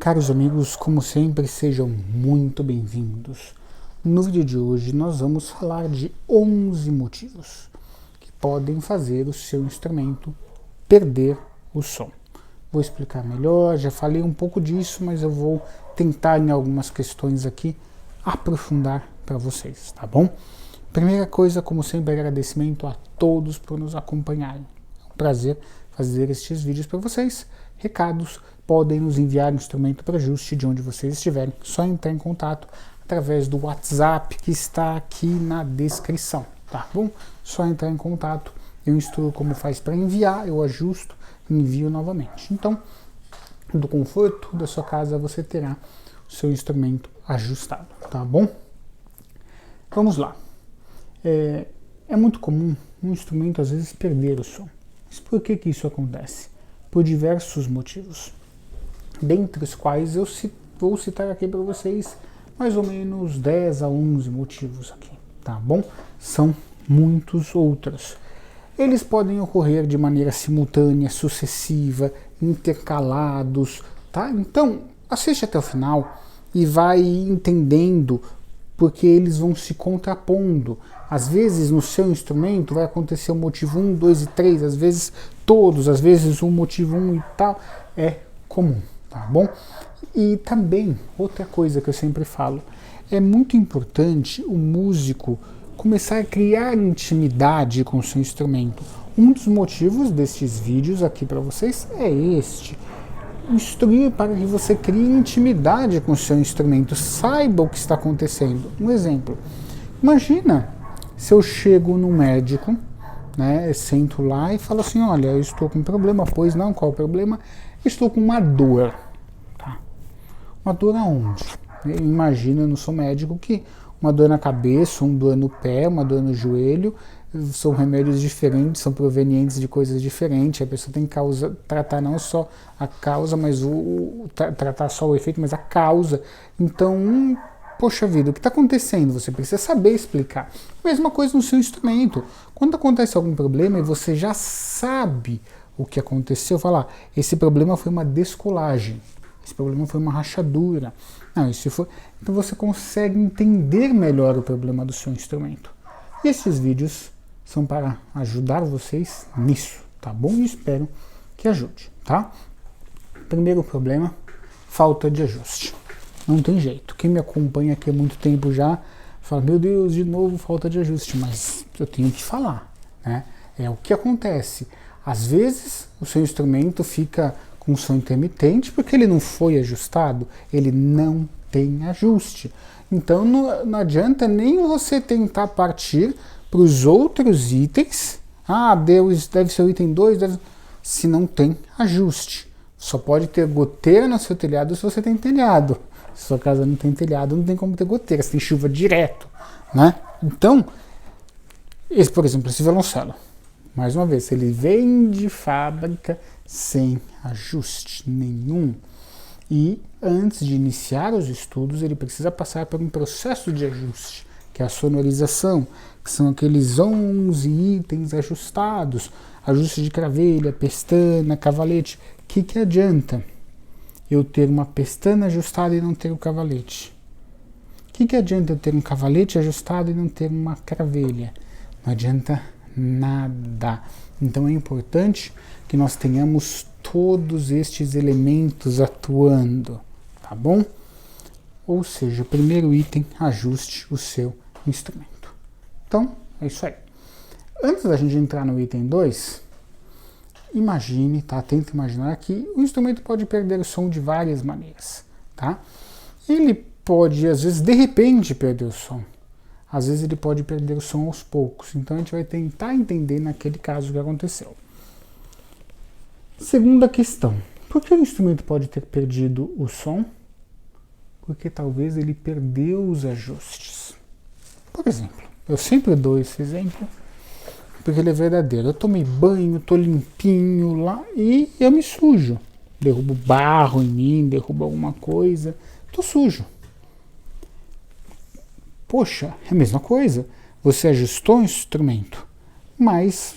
Caros amigos, como sempre, sejam muito bem-vindos. No vídeo de hoje nós vamos falar de 11 motivos que podem fazer o seu instrumento perder o som. Vou explicar melhor, já falei um pouco disso, mas eu vou tentar em algumas questões aqui aprofundar para vocês, tá bom? Primeira coisa, como sempre, agradecimento a todos por nos acompanharem. É um prazer fazer estes vídeos para vocês. Recados, podem nos enviar instrumento para ajuste de onde vocês estiverem. Só entrar em contato através do WhatsApp que está aqui na descrição, tá bom? Só entrar em contato, eu instruo como faz para enviar, eu ajusto e envio novamente. Então, do conforto da sua casa, você terá o seu instrumento ajustado, tá bom? Vamos lá. É muito comum um instrumento às vezes perder o som. Mas por que isso acontece? Por diversos motivos, dentre os quais eu vou citar aqui para vocês mais ou menos 10 a 11 motivos aqui, tá bom? São muitos outros. Eles podem ocorrer de maneira simultânea, sucessiva, intercalados, tá? Então, assiste até o final e vai entendendo porque eles vão se contrapondo. Às vezes no seu instrumento vai acontecer o motivo 1, 2 e 3, às vezes todos, às vezes o motivo 1 e tal, é comum, tá bom? E também, outra coisa que eu sempre falo, é muito importante o músico começar a criar intimidade com o seu instrumento. Um dos motivos destes vídeos aqui para vocês é este. Instruir para que você crie intimidade com o seu instrumento, saiba o que está acontecendo. Um exemplo, imagina se eu chego no médico, né, sento lá e falo assim, olha, eu estou com um problema. Pois não, qual o problema? Estou com uma dor. Tá? Uma dor aonde? Imagina, eu não sou médico, que uma dor na cabeça, uma dor no pé, uma dor no joelho, são remédios diferentes, são provenientes de coisas diferentes. A pessoa tem que tratar não só a causa, mas tratar só o efeito, mas a causa. Então, poxa vida, o que está acontecendo? Você precisa saber explicar. Mesma coisa no seu instrumento. Quando acontece algum problema e você já sabe o que aconteceu, fala, esse problema foi uma descolagem, esse problema foi uma rachadura. Não, isso foi... Então você consegue entender melhor o problema do seu instrumento. E esses vídeos são para ajudar vocês nisso, tá bom? E espero que ajude, tá? Primeiro problema, falta de ajuste. Não tem jeito. Quem me acompanha aqui há muito tempo já fala, meu Deus, de novo falta de ajuste, mas eu tenho que falar, né? É o que acontece. Às vezes o seu instrumento fica com som intermitente porque ele não foi ajustado, ele não tem ajuste. Então não adianta nem você tentar partir para os outros itens. Ah, deve ser o item 2, se não tem ajuste. Só pode ter goteira no seu telhado se você tem telhado. Se sua casa não tem telhado, não tem como ter goteira, se tem chuva direto, né? Então, por exemplo, esse violoncelo, mais uma vez, ele vem de fábrica sem ajuste nenhum. E antes de iniciar os estudos, ele precisa passar por um processo de ajuste, que é a sonorização, que são aqueles 11 itens ajustados, ajuste de cravelha, pestana, cavalete. O que adianta eu ter uma pestana ajustada e não ter o cavalete? O que adianta eu ter um cavalete ajustado e não ter uma cravelha? Não adianta nada. Então é importante que nós tenhamos todos estes elementos atuando, tá bom? Ou seja, primeiro item, ajuste o seu instrumento. Então, é isso aí. Antes da gente entrar no item 2, imagine, tá? Tenta imaginar que o instrumento pode perder o som de várias maneiras, tá? Ele pode, às vezes, de repente, perder o som. Às vezes ele pode perder o som aos poucos. Então a gente vai tentar entender naquele caso o que aconteceu. Segunda questão. Por que o instrumento pode ter perdido o som? Porque talvez ele perdeu os ajustes. Por exemplo, eu sempre dou esse exemplo porque ele é verdadeiro. Eu tomei banho, estou limpinho lá e eu me sujo. Derrubo barro em mim, derrubo alguma coisa, estou sujo. Poxa, é a mesma coisa. Você ajustou o instrumento, mas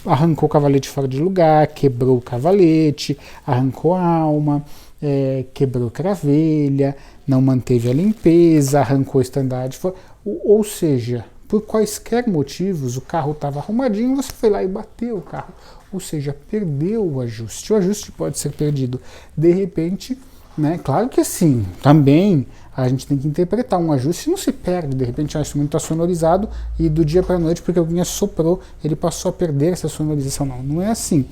arrancou o cavalete fora de lugar, quebrou o cavalete, arrancou a alma, quebrou a cravelha, não manteve a limpeza, arrancou o estandarte, ou seja, por quaisquer motivos o carro estava arrumadinho, você foi lá e bateu o carro, ou seja, perdeu o ajuste. O ajuste pode ser perdido de repente, né? Claro que assim, também a gente tem que interpretar um ajuste, não se perde, de repente o instrumento está sonorizado e do dia para a noite, porque alguém assoprou, ele passou a perder essa sonorização. Não é assim.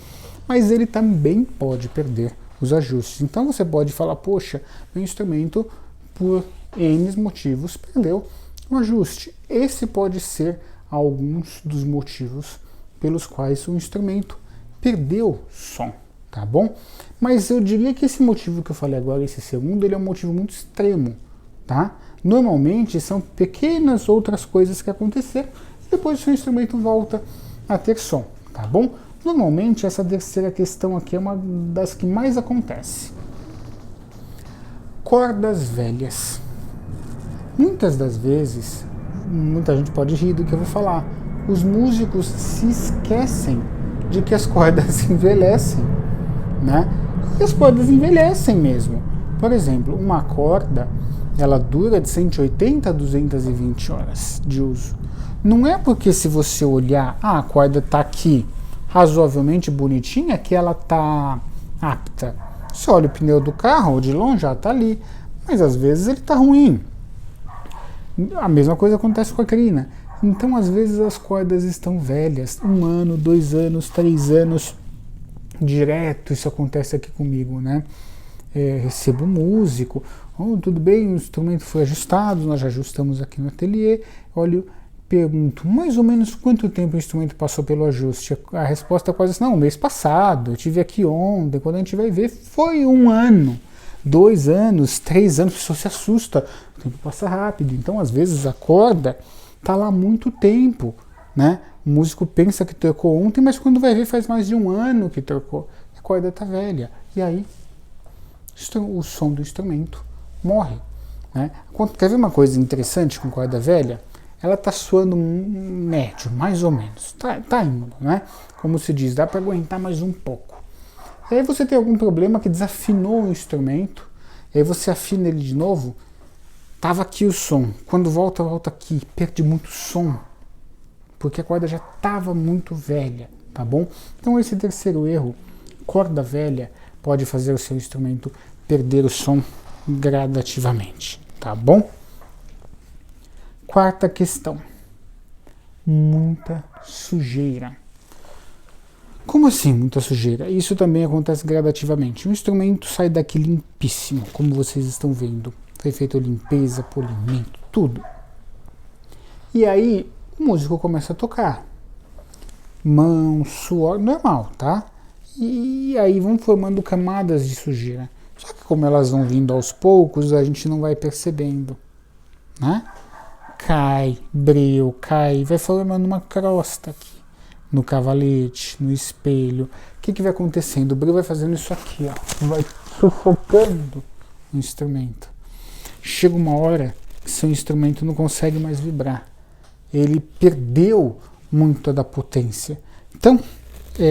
Mas ele também pode perder os ajustes. Então você pode falar, poxa, meu instrumento, por N motivos, perdeu o ajuste. Esse pode ser alguns dos motivos pelos quais o instrumento perdeu som, tá bom? Mas eu diria que esse motivo que eu falei agora, esse segundo, ele é um motivo muito extremo, tá? Normalmente são pequenas outras coisas que aconteceram e depois o seu instrumento volta a ter som, tá bom? Normalmente essa terceira questão aqui é uma das que mais acontece. Cordas velhas. Muitas das vezes, muita gente pode rir do que eu vou falar, os músicos se esquecem de que as cordas envelhecem, né? E as cordas envelhecem mesmo. Por exemplo, uma corda, ela dura de 180 a 220 horas de uso. Não é porque se você olhar, a corda está aqui razoavelmente bonitinha que ela está apta. Você olha o pneu do carro, de longe já está ali, mas às vezes ele está ruim. A mesma coisa acontece com a crina. Então, às vezes, as cordas estão velhas, 1 ano, 2 anos, 3 anos, direto isso acontece aqui comigo, né? Recebo um músico, tudo bem, o instrumento foi ajustado, nós já ajustamos aqui no ateliê, olho, pergunto, mais ou menos quanto tempo o instrumento passou pelo ajuste? A resposta é quase assim, não, mês passado, eu tive aqui ontem, quando a gente vai ver, foi 1 ano. 2 anos, 3 anos, a pessoa se assusta, o tempo passa rápido. Então, às vezes, a corda está lá há muito tempo, né? O músico pensa que trocou ontem, mas quando vai ver faz mais de 1 ano que trocou. A corda está velha. E aí, o som do instrumento morre, né? Quer ver uma coisa interessante com corda velha? Ela está soando médio, mais ou menos. Tá indo, né? Como se diz, dá para aguentar mais um pouco. E aí você tem algum problema que desafinou o instrumento, e aí você afina ele de novo, tava aqui o som, quando volta aqui, perde muito som, porque a corda já estava muito velha, tá bom? Então esse terceiro erro, corda velha, pode fazer o seu instrumento perder o som gradativamente, tá bom? Quarta questão, muita sujeira. Como assim, muita sujeira? Isso também acontece gradativamente. O instrumento sai daqui limpíssimo, como vocês estão vendo. Foi feita limpeza, polimento, tudo. E aí, o músico começa a tocar. Mão, suor, normal, tá? E aí vão formando camadas de sujeira. Só que como elas vão vindo aos poucos, a gente não vai percebendo, né? Cai, breu, cai, vai formando uma crosta aqui. No cavalete, no espelho. O que vai acontecendo? O breu vai fazendo isso aqui, ó, vai sufocando o instrumento. Chega uma hora que seu instrumento não consegue mais vibrar. Ele perdeu muito da potência. Então,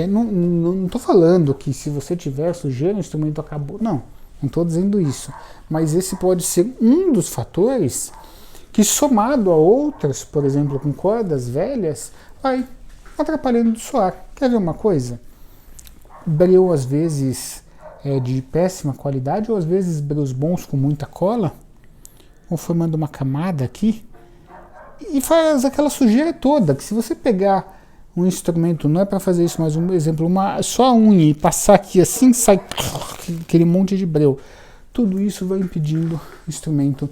não estou falando que se você tiver sujeira, o instrumento acabou. Não estou dizendo isso. Mas esse pode ser um dos fatores que, somado a outras, por exemplo, com cordas velhas, vai atrapalhando de soar. Quer ver uma coisa? Breu às vezes de péssima qualidade, ou às vezes breus bons com muita cola, vão formando uma camada aqui e faz aquela sujeira toda, que se você pegar um instrumento, não é para fazer isso, mas um exemplo, só a unha e passar aqui assim, sai aquele monte de breu. Tudo isso vai impedindo o instrumento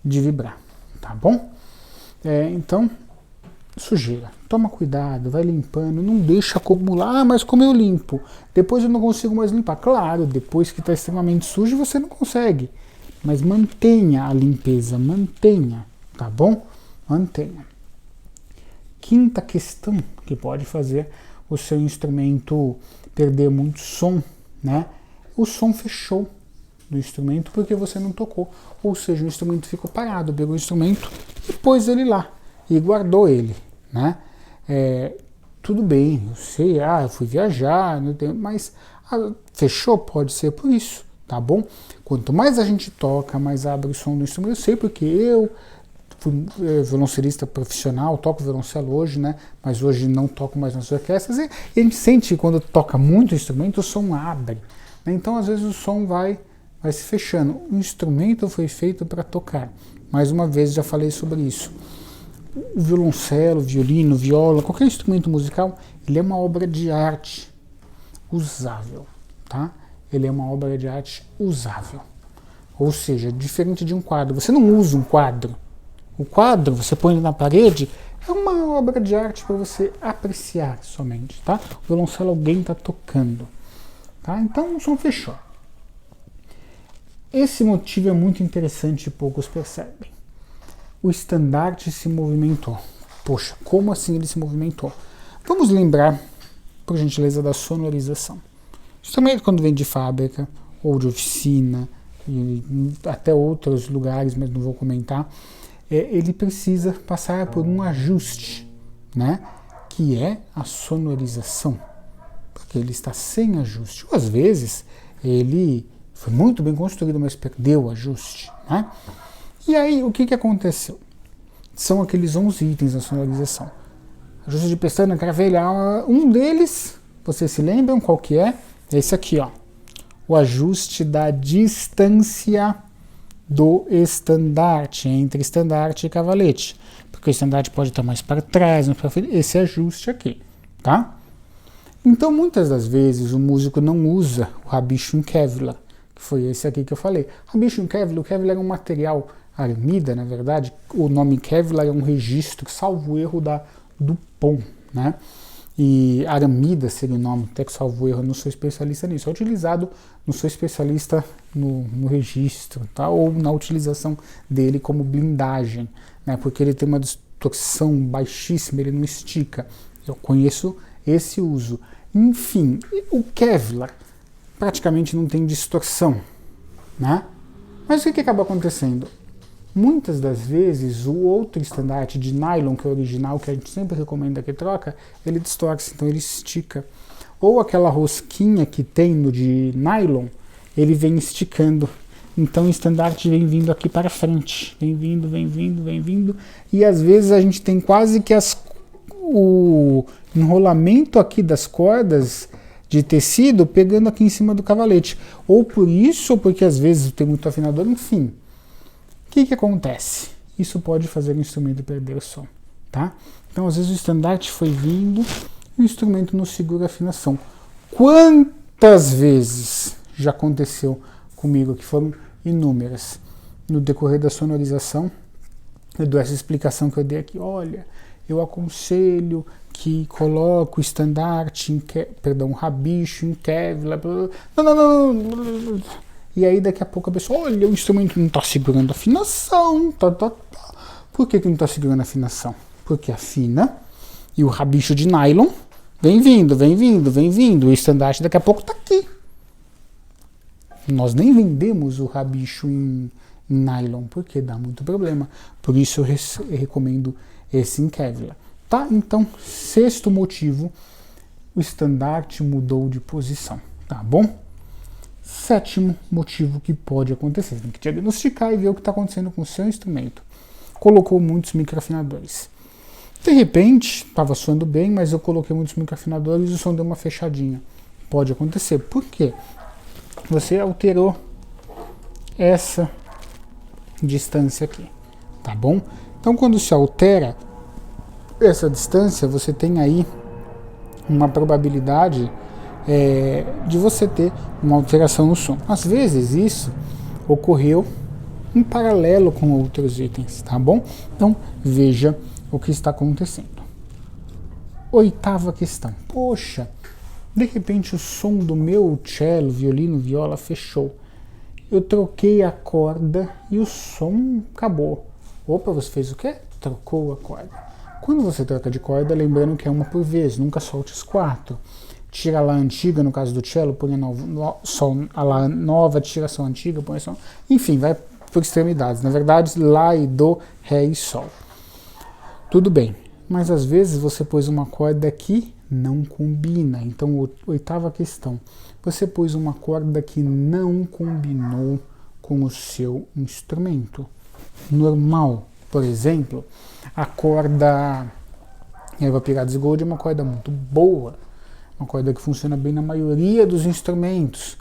de vibrar, tá bom? Então, sujeira. Toma cuidado, vai limpando, não deixa acumular, mas como eu limpo? Depois eu não consigo mais limpar. Claro, depois que está extremamente sujo você não consegue, mas mantenha a limpeza, mantenha, tá bom? Mantenha. Quinta questão que pode fazer o seu instrumento perder muito som, né? O som fechou do instrumento porque você não tocou, ou seja, o instrumento ficou parado, pegou o instrumento e pôs ele lá e guardou ele, né? tudo bem, eu sei, eu fui viajar, não tem, mas fechou, pode ser por isso, tá bom? Quanto mais a gente toca, mais abre o som do instrumento. Eu sei porque eu fui violoncelista profissional, toco violoncelo hoje, né? Mas hoje não toco mais nas orquestras, e a gente sente que quando toca muito instrumento, o som abre, né? Então às vezes o som vai se fechando. O instrumento foi feito para tocar. Mais uma vez já falei sobre isso. O violoncelo, violino, viola, qualquer instrumento musical, ele é uma obra de arte usável, tá? Ele é uma obra de arte usável. Ou seja, diferente de um quadro. Você não usa um quadro. O quadro, você põe ele na parede, é uma obra de arte para você apreciar somente, tá? O violoncelo alguém está tocando, tá? Então o som fechou. Esse motivo é muito interessante e poucos percebem. O estandarte se movimentou. Poxa, como assim ele se movimentou? Vamos lembrar, por gentileza, da sonorização. Instrumento quando vem de fábrica ou de oficina, e até outros lugares, mas não vou comentar, ele precisa passar por um ajuste, né? Que é a sonorização, porque ele está sem ajuste. Ou às vezes ele foi muito bem construído, mas perdeu o ajuste, né? E aí, o que aconteceu? São aqueles 11 itens da sonorização. Ajuste de pestana, cravelha, um deles, vocês se lembram qual que é? É esse aqui, ó. O ajuste da distância do estandarte, entre estandarte e cavalete. Porque o estandarte pode estar mais para trás, mais para frente, esse ajuste aqui, tá? Então, muitas das vezes, o músico não usa o rabicho em Kevlar, que foi esse aqui que eu falei. Rabicho em Kevlar, o Kevlar é um material armida, na verdade, o nome Kevlar é um registro, salvo erro, do POM, né? E aramida seria o nome, até que salvo erro, eu não sou especialista nisso, é utilizado, não sou especialista no registro, tá? Ou na utilização dele como blindagem, né? Porque ele tem uma distorção baixíssima, ele não estica. Eu conheço esse uso. Enfim, o Kevlar praticamente não tem distorção, né? Mas o que acaba acontecendo? Muitas das vezes o outro estandarte de nylon, que é o original, que a gente sempre recomenda que troca, ele distorce, então ele estica. Ou aquela rosquinha que tem no de nylon, ele vem esticando. Então o estandarte vem vindo aqui para frente, vem vindo, e às vezes a gente tem quase que o enrolamento aqui das cordas de tecido pegando aqui em cima do cavalete. Ou por isso, ou porque às vezes tem muito afinador, enfim. O que acontece? Isso pode fazer o instrumento perder o som, tá? Então, às vezes o estandarte foi vindo e o instrumento não segura a afinação. Quantas vezes já aconteceu comigo, que foram inúmeras, no decorrer da sonorização, eu dou essa explicação que eu dei aqui. Olha, eu aconselho que coloque o estandarte em rabicho em Kevlar. Não. E aí daqui a pouco a pessoa, olha, o instrumento não está segurando a afinação, Por que não está segurando a afinação? Porque afina e o rabicho de nylon vem vindo, o estandarte daqui a pouco está aqui. Nós nem vendemos o rabicho em nylon, porque dá muito problema. Por isso eu recomendo esse em Kevlar. Tá? Então, sexto motivo, o estandarte mudou de posição, tá bom? Sétimo motivo que pode acontecer, tem que diagnosticar e ver o que está acontecendo com o seu instrumento. Colocou muitos microafinadores. De repente, estava soando bem, mas eu coloquei muitos microafinadores e o som deu uma fechadinha. Pode acontecer. Por quê? Você alterou essa distância aqui, tá bom? Então, quando se altera essa distância, você tem aí uma probabilidade de você ter uma alteração no som. Às vezes isso ocorreu em paralelo com outros itens, tá bom? Então veja o que está acontecendo. Oitava questão. Poxa, de repente o som do meu cello, violino, viola fechou. Eu troquei a corda e o som acabou. Opa, você fez o quê? Trocou a corda. Quando você troca de corda, lembrando que é uma por vez, nunca solte os 4. Tira a Lá antiga, no caso do cello, põe a Lá nova, tira a Sol antiga, põe a Sol. Enfim, vai por extremidades. Na verdade, Lá e Do, Ré e Sol. Tudo bem, mas às vezes você pôs uma corda aqui não combina. Então, oitava questão. Você pôs uma corda que não combinou com o seu instrumento. Normal, por exemplo, a corda Erva Pirates Gold é uma corda muito boa, uma corda que funciona bem na maioria dos instrumentos.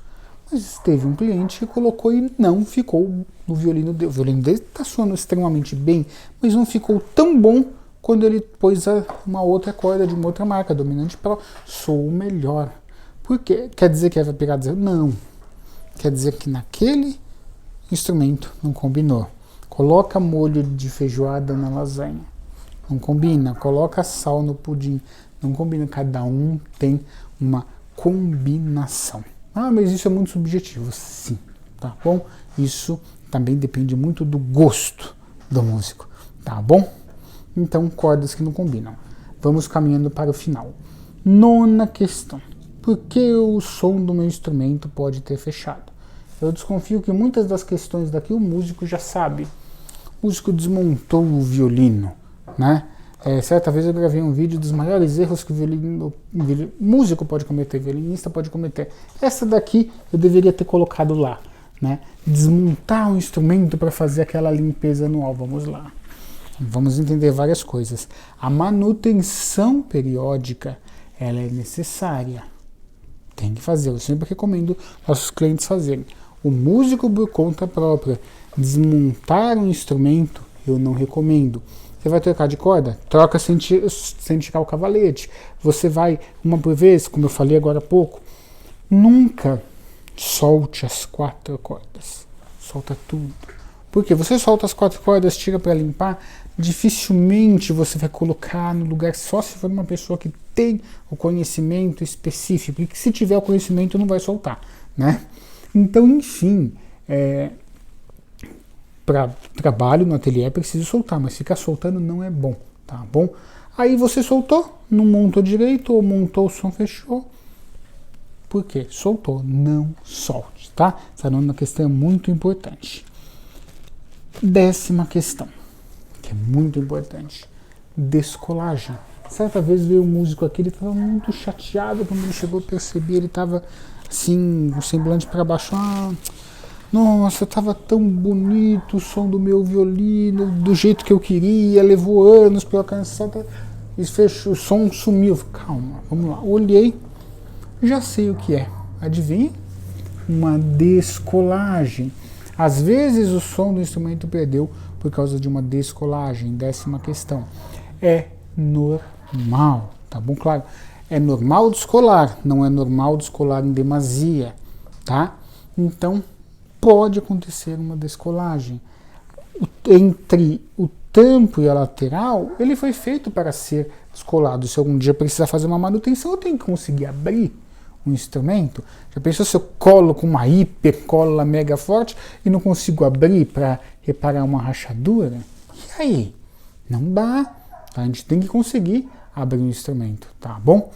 Mas teve um cliente que colocou e não ficou no violino dele. O violino dele está soando extremamente bem, mas não ficou tão bom quando ele pôs uma outra corda de uma outra marca, Dominante Pro, soou melhor. Por quê? Quer dizer que a Erva Pirates? Não. Quer dizer que naquele instrumento não combinou. Coloca molho de feijoada na lasanha, não combina. Coloca sal no pudim, não combina. Cada um tem uma combinação. Ah, mas isso é muito subjetivo. Sim, tá bom? Isso também depende muito do gosto do músico, tá bom? Então, cordas que não combinam. Vamos caminhando para o final. Nona questão. Por que o som do meu instrumento pode ter fechado? Eu desconfio que muitas das questões daqui o músico já sabe. O músico desmontou o violino, né? Certa vez eu gravei um vídeo dos maiores erros que o músico pode cometer, o violinista pode cometer. Essa daqui eu deveria ter colocado lá, né? Desmontar um instrumento para fazer aquela limpeza anual. Vamos lá. Vamos entender várias coisas. A manutenção periódica, ela é necessária. Tem que fazer. Eu sempre recomendo nossos clientes fazerem. O músico por conta própria desmontar um instrumento, eu não recomendo. Você vai trocar de corda? Troca sem tirar o cavalete. Você vai, uma por vez, como eu falei agora há pouco, nunca solte as 4 cordas. Solta tudo. Porque você solta as 4 cordas, tira para limpar, dificilmente você vai colocar no lugar, só se for uma pessoa que tem o conhecimento específico, porque se tiver o conhecimento não vai soltar, né? Então, enfim, para trabalho no ateliê é preciso soltar, mas ficar soltando não é bom, tá bom? Aí você soltou, não montou direito, ou montou, o som fechou. Por quê? Soltou, não solte, tá? Essa nona questão é muito importante. 10ª questão, que é muito importante, descolagem. Certa vez veio um músico aqui, ele estava muito chateado, quando ele chegou eu percebi, ele estava assim, o semblante para baixo, nossa, estava tão bonito o som do meu violino, do jeito que eu queria, levou anos para alcançar, e fechou, o som sumiu. Calma, vamos lá, olhei, já sei o que é, adivinha? Uma descolagem. Às vezes o som do instrumento perdeu por causa de uma descolagem. 10ª questão. É normal, tá bom? Claro, é normal descolar, não é normal descolar em demasia, tá? Então, pode acontecer uma descolagem. Entre o tampo e a lateral, ele foi feito para ser descolado. Se algum dia precisar fazer uma manutenção, eu tenho que conseguir abrir um instrumento. Já pensou se eu colo com uma hipercola mega forte e não consigo abrir para reparar uma rachadura? E aí? Não dá. A gente tem que conseguir abrir um instrumento, tá bom?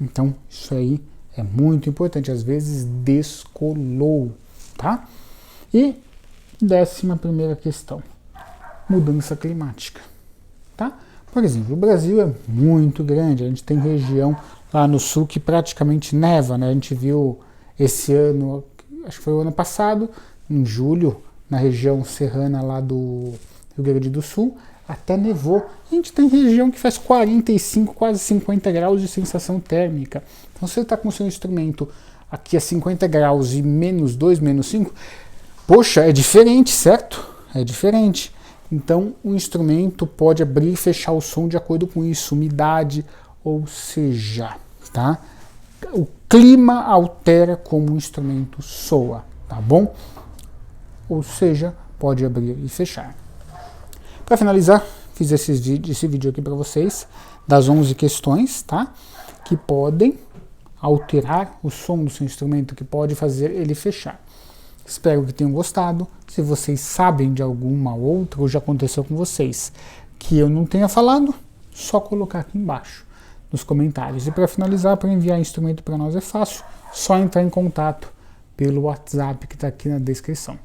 Então, isso aí é muito importante. Às vezes descolou, tá? E 11ª questão. Mudança climática, tá? Por exemplo, o Brasil é muito grande. A gente tem região lá no sul que praticamente neva, né? A gente viu esse ano, acho que foi o ano passado, em julho, na região serrana lá do Rio Grande do Sul, até nevou. A gente tem região que faz 45, quase 50 graus de sensação térmica. Então, se você está com o seu instrumento aqui a 50 graus e -2, -5, poxa, é diferente, certo? É diferente. Então, o instrumento pode abrir e fechar o som de acordo com isso, umidade, ou seja, tá? O clima altera como o instrumento soa, tá bom? Ou seja, pode abrir e fechar. Para finalizar, fiz esse vídeo aqui para vocês, das 11 questões, tá? Que podem alterar o som do seu instrumento, que pode fazer ele fechar. Espero que tenham gostado. Se vocês sabem de alguma outra, ou já aconteceu com vocês, que eu não tenha falado, só colocar aqui embaixo nos comentários. E para finalizar, para enviar instrumento para nós é fácil, só entrar em contato pelo WhatsApp que está aqui na descrição.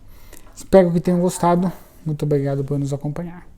Espero que tenham gostado. Muito obrigado por nos acompanhar.